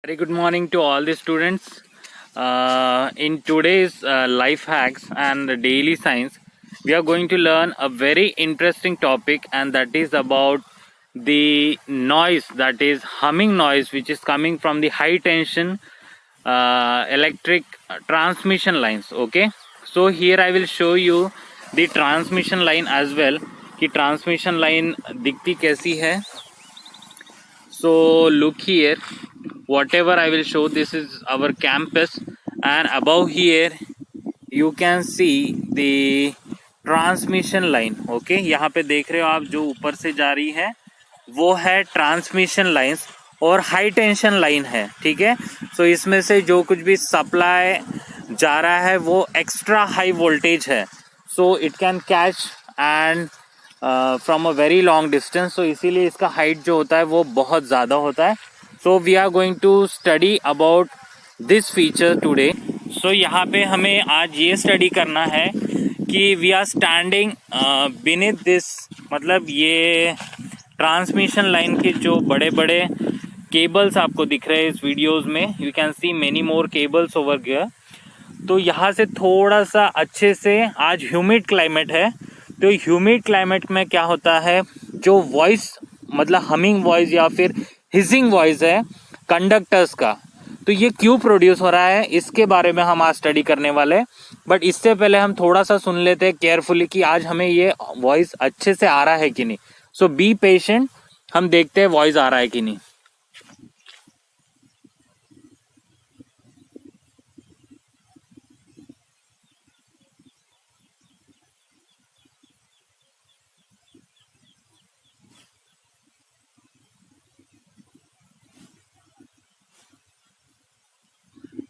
Very good morning to all the students. In today's life hacks and daily science, we are going to learn a very interesting topic, and that is about the noise, that is humming noise, which is coming from the high tension electric transmission lines. Okay, so here I will show you the transmission line as well कि transmission line दिखती कैसी है. So look here, whatever I will show, this is our campus, and above here you can see the transmission line. Okay, यहाँ पे देख रहे हो आप जो ऊपर से जा रही है वो है ट्रांसमिशन लाइंस और हाई टेंशन लाइन है. ठीक है, सो इसमें से जो कुछ भी सप्लाई जा रहा है वो एक्स्ट्रा हाई वोल्टेज है, so it can catch end from a very long distance. तो इसीलिए इसका हाइट जो होता है वो बहुत ज़्यादा होता है. So we are going to study about this feature today. So यहाँ पे हमें आज ये स्टडी करना है कि we are standing beneath this, मतलब ये ट्रांसमिशन लाइन के जो बड़े बड़े केबल्स आपको दिख रहे हैं इस वीडियोस में. You can see many more cables over here. तो यहाँ से थोड़ा सा अच्छे से, आज ह्यूमिड क्लाइमेट है, तो ह्यूमिड क्लाइमेट में क्या होता है, जो वॉइस मतलब हमिंग वॉइस या फिर हिसिंग वॉइस है कंडक्टर्स का, तो ये क्यों प्रोड्यूस हो रहा है इसके बारे में हम आज स्टडी करने वाले. बट इससे पहले हम थोड़ा सा सुन लेते हैं केयरफुली कि आज हमें ये वॉइस अच्छे से आ रहा है कि नहीं. सो बी पेशेंट, हम देखते हैं वॉइस आ रहा है कि नहीं.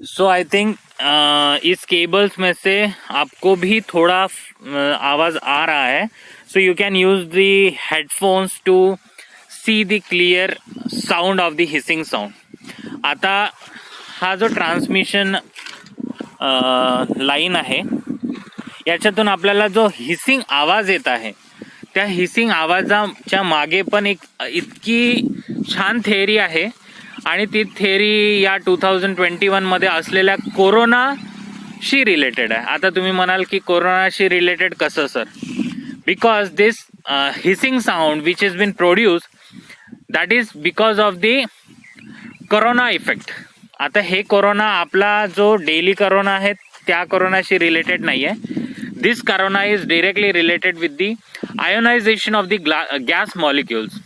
सो आई थिंक इस केबल्स में से आपको भी थोड़ा आवाज आ रहा है. So you can use the headphones to see the clear sound of the hissing sound. आता हा जो ट्रान्समिशन लाईन आहे याच्यातून आपल्याला जो हिसिंग आवाज येत आहे त्या हिसिंग आवाजाच्या मागे पण एक इतकी छान थेअरी आहे, आणि ती थेअरी या 2021 मध्ये असलेल्या कोरोनाशी रिलेटेड आहे. आता तुम्ही म्हणाल की कोरोनाशी रिलेटेड कसं sir? Because this hissing sound which is been produce, that is because of the corona effect. आता हे कोरोना आपला जो डेली कोरोना आहे त्या कोरोनाशी रिलेटेड नाही आहे. This corona is directly related with the ionisation of the gas molecules.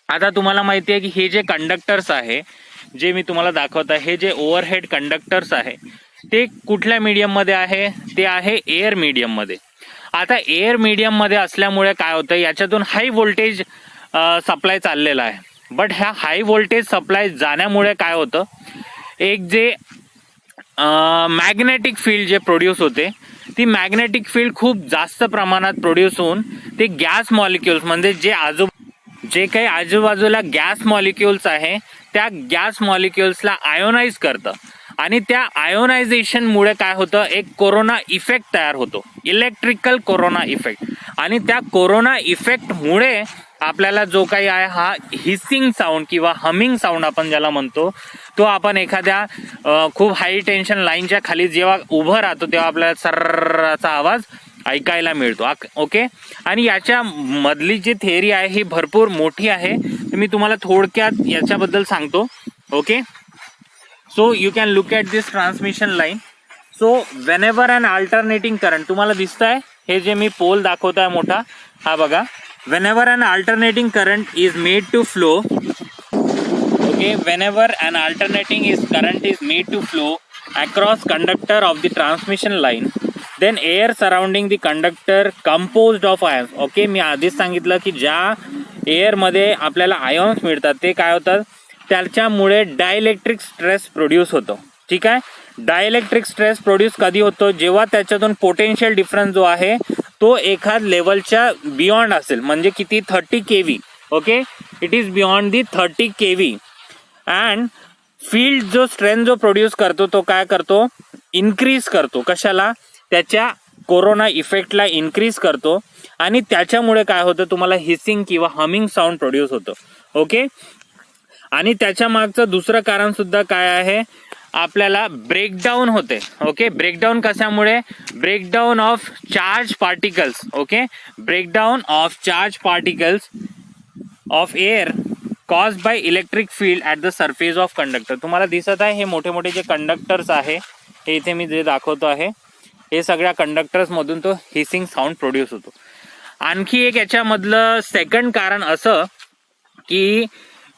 आता तुम्हाला माहिती आहे की हे जे कंडक्टर्स आहे, जे मी तुम्हाला दाखवत आहे, हे जे ओव्हरहेड कंडक्टर्स आहे ते कुठल्या मीडियममध्ये आहे, ते आहे एअर मीडियममध्ये. आता एअर मीडियममध्ये असल्यामुळे काय होतं, याच्यातून हाय व्होल्टेज सप्लाय चाललेला आहे. बट ह्या हाय व्होल्टेज सप्लाय जाण्यामुळे काय होतं, एक जे मॅग्नेटिक फील्ड जे प्रोड्यूस होते, ती मॅग्नेटिक फील्ड खूप जास्त प्रमाणात प्रोड्यूस होऊन ते गॅस मॉलिक्युल्स म्हणजे जे काही आजूबाजूला गॅस मॉलिक्युल्स आहे त्या गॅस मॉलिक्युल्सला आयोनाइज करतं, आणि त्या आयोनायझेशनमुळे काय होतं, एक कोरोना इफेक्ट तयार होतो, इलेक्ट्रिकल कोरोना इफेक्ट. आणि त्या कोरोना इफेक्टमुळे आपल्याला जो काही आहे हा हिसिंग साऊंड किंवा हमिंग साऊंड आपण ज्याला म्हणतो, तो आपण एखाद्या खूप हाय टेन्शन लाईनच्या खाली जेव्हा उभं राहतो तेव्हा आपल्याला सर्राचा आवाज ऐकायला मिळतो. ओके, आणि याच्या मधली जी थेअरी आहे ही भरपूर मोठी आहे, तर मी तुम्हाला थोडक्यात याच्याबद्दल सांगतो. Okay, so you can look at this transmission line. So whenever an alternating current, तुम्हाला दिसत आहे हे जे मी पोल दाखवत आहे मोठा, हा बघा, whenever an alternating current is made to flow. Okay, whenever an alternating is current is made to flow across conductor of the transmission line, then air surrounding the conductor composed of ions. Okay, मी आधीच सांगितलं की ज्या एअरमध्ये आपल्याला ions मिळतात ते काय होतात, त्याच्यामुळे डायइलेक्ट्रिक स्ट्रेस प्रोड्यूस होतो. ठीक आहे, डायइलेक्ट्रिक स्ट्रेस प्रोड्यूस कधी होतो, जेव्हा त्याच्यातून पोटेन्शियल डिफरन्स जो आहे तो एखाद लेवलच्या बियॉन्ड असेल, म्हणजे किती, 30 kV. Okay, it is beyond the 30 kV. And field जो स्ट्रेंथ जो प्रोड्यूस करतो तो काय करतो, इन्क्रीज करतो. कशाला, त्याच्या कोरोना इफेक्टला इन्क्रीज करतो, आणि त्याच्यामुळे काय होतं, तुम्हाला हिसिंग किंवा हमिंग साऊंड प्रोड्यूस होतो. ओके, आणि त्याच्या मागचं दुसरं कारण सुद्धा काय आहे, आपल्याला ब्रेकडाऊन होते. ओके, ब्रेकडाऊन कशामुळे, breakdown of charge particles. Okay, breakdown of charge particles of air cause by electric field at the surface of conductor. तुम्हाला दिसत आहे हे मोठे मोठे जे कंडक्टर्स आहे, हे इथे मी जे दाखवतो आहे, हे सगळ्या कंडक्टर्स मधून तो हिसिंग साऊंड प्रोड्यूस होतो. आणखी एक याच्यामधलं सेकंड कारण असं की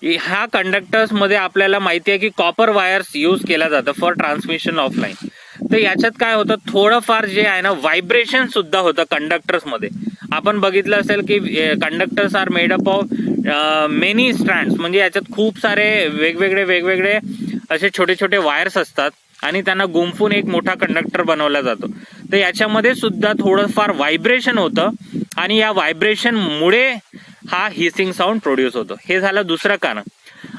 ह्या कंडक्टर्स मध्ये आपल्याला माहिती आहे की कॉपर वायर्स यूज केला जातं फॉर ट्रान्समिशन ऑफ लाईन. तर याच्यात काय होतं, थोडंफार जे आहे ना व्हायब्रेशन सुद्धा होतं कंडक्टर्स मध्ये. आपण बघितलं असेल की conductors are made up of many strands, म्हणजे याच्यात खूप सारे वेगवेगळे असे छोटे छोटे वायर्स असतात आणि त्यांना गुंफून एक मोठा कंडक्टर बनवला जातो. तर याच्यामध्ये सुद्धा थोडंफार व्हायब्रेशन होतं आणि या व्हायब्रेशन मुळे हा हिसिंग साऊंड प्रोड्यूस होतो. हे झालं दुसरं कारण.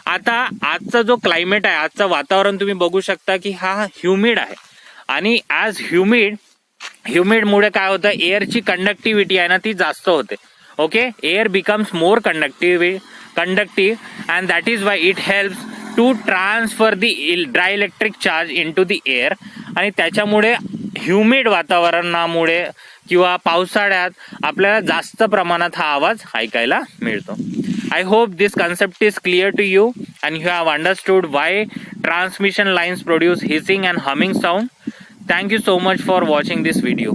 आता आजचा जो क्लायमेट आहे, आजचं वातावरण तुम्ही बघू शकता की हा ह्युमिड आहे आणि ॲज ह्युमिड मुळे काय होतं, एअरची कंडक्टिव्हिटी आहे ना ती जास्त होते. Okay, air becomes more conductive and that is why it helps to transfer the dielectric charge into the air. आणि त्याच्यामुळे ह्युमिड वातावरणामुळे किंवा पावसाळ्यात आपल्याला जास्त प्रमाणात हा आवाज ऐकायला मिळतो. I hope this concept is clear to you and you have understood why transmission lines produce hissing and humming sound. Thank you so much for watching this video.